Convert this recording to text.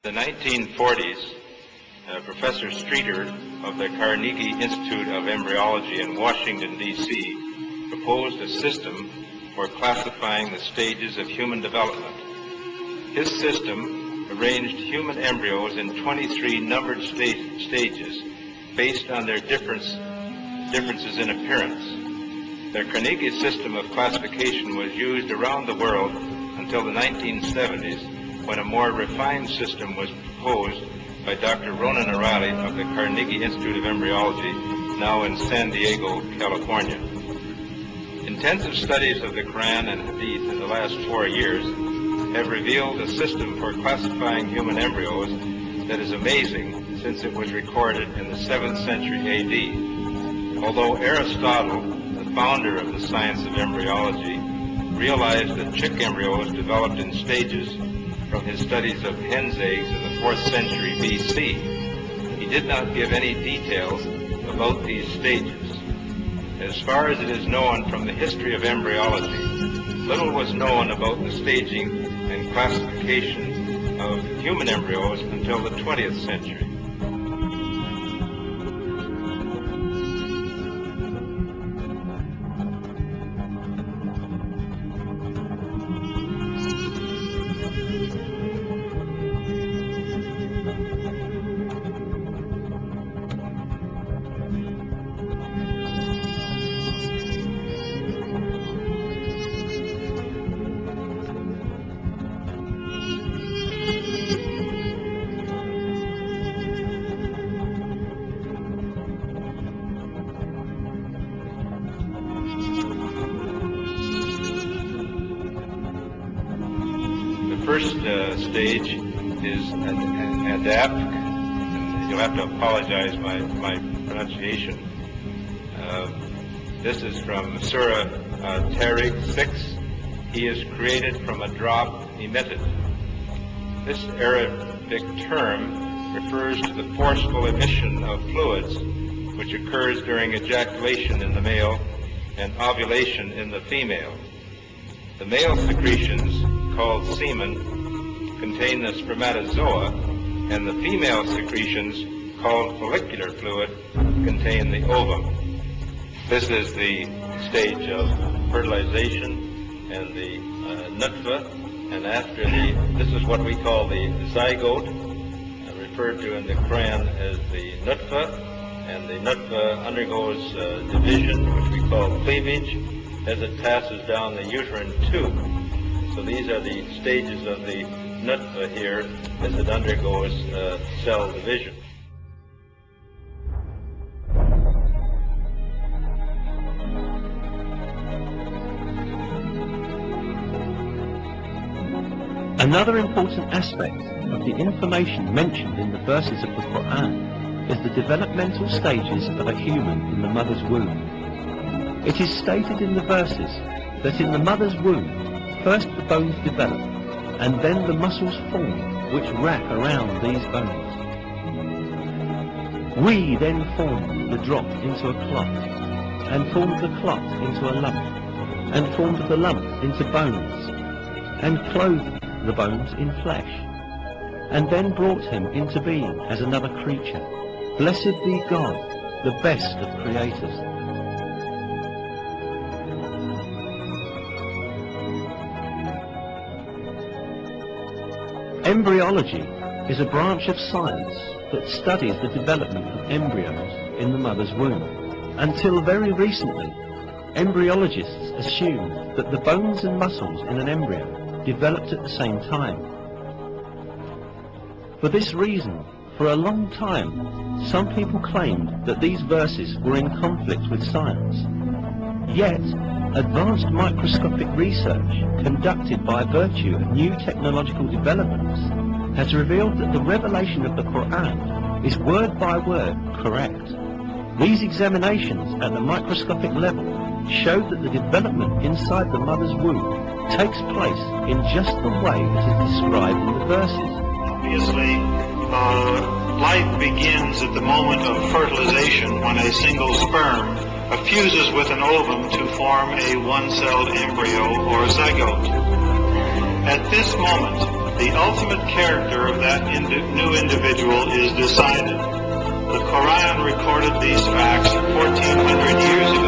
In the 1940s, Professor Streeter of the Carnegie Institute of Embryology in Washington, D.C., proposed a system for classifying the stages of human development. His system arranged human embryos in 23 numbered stages based on their differences in appearance. The Carnegie system of classification was used around the world until the 1970s, when a more refined system was proposed by Dr. Ronan O'Reilly of the Carnegie Institute of Embryology, now in San Diego, California. Intensive studies of the Quran and Hadith in the last 4 years have revealed a system for classifying human embryos that is amazing, since it was recorded in the 7th century A.D. Although Aristotle, the founder of the science of embryology, realized that chick embryos developed in stages from his studies of hen's eggs in the 4th century B.C., he did not give any details about these stages. As far as it is known from the history of embryology, little was known about the staging and classification of human embryos until the 20th century. First stage is an adapt, and you'll have to apologize my pronunciation. This is from Surah Tariq 6. He is created from a drop emitted. This Arabic term refers to the forceful emission of fluids which occurs during ejaculation in the male and ovulation in the female. The male secretions, called semen, contain the spermatozoa, and the female secretions, called follicular fluid, contain the ovum. This is the stage of fertilization and the nutfa, and after this is what we call the zygote, referred to in the Quran as the nutfa, and the nutfa undergoes division, which we call cleavage, as it passes down the uterine tube. So these are the stages of the nutfa here as it undergoes cell division. Another important aspect of the information mentioned in the verses of the Quran is the developmental stages of a human in the mother's womb. It is stated in the verses that in the mother's womb, first the bones develop, and then the muscles form, which wrap around these bones. We then formed the drop into a clot, and formed the clot into a lump, and formed the lump into bones, and clothed the bones in flesh, and then brought him into being as another creature. Blessed be God, the best of creators. Embryology is a branch of science that studies the development of embryos in the mother's womb. Until very recently, embryologists assumed that the bones and muscles in an embryo developed at the same time. For this reason, for a long time, some people claimed that these verses were in conflict with science. Yet, advanced microscopic research conducted by virtue of new technological developments has revealed that the revelation of the Quran is word by word correct. These examinations at the microscopic level show that the development inside the mother's womb takes place in just the way that is described in the verses. Obviously, life begins at the moment of fertilization when a single sperm fuses with an ovum to form a one-celled embryo or zygote. At this moment, the ultimate character of that new individual is decided. The Quran recorded these facts 1400 years ago.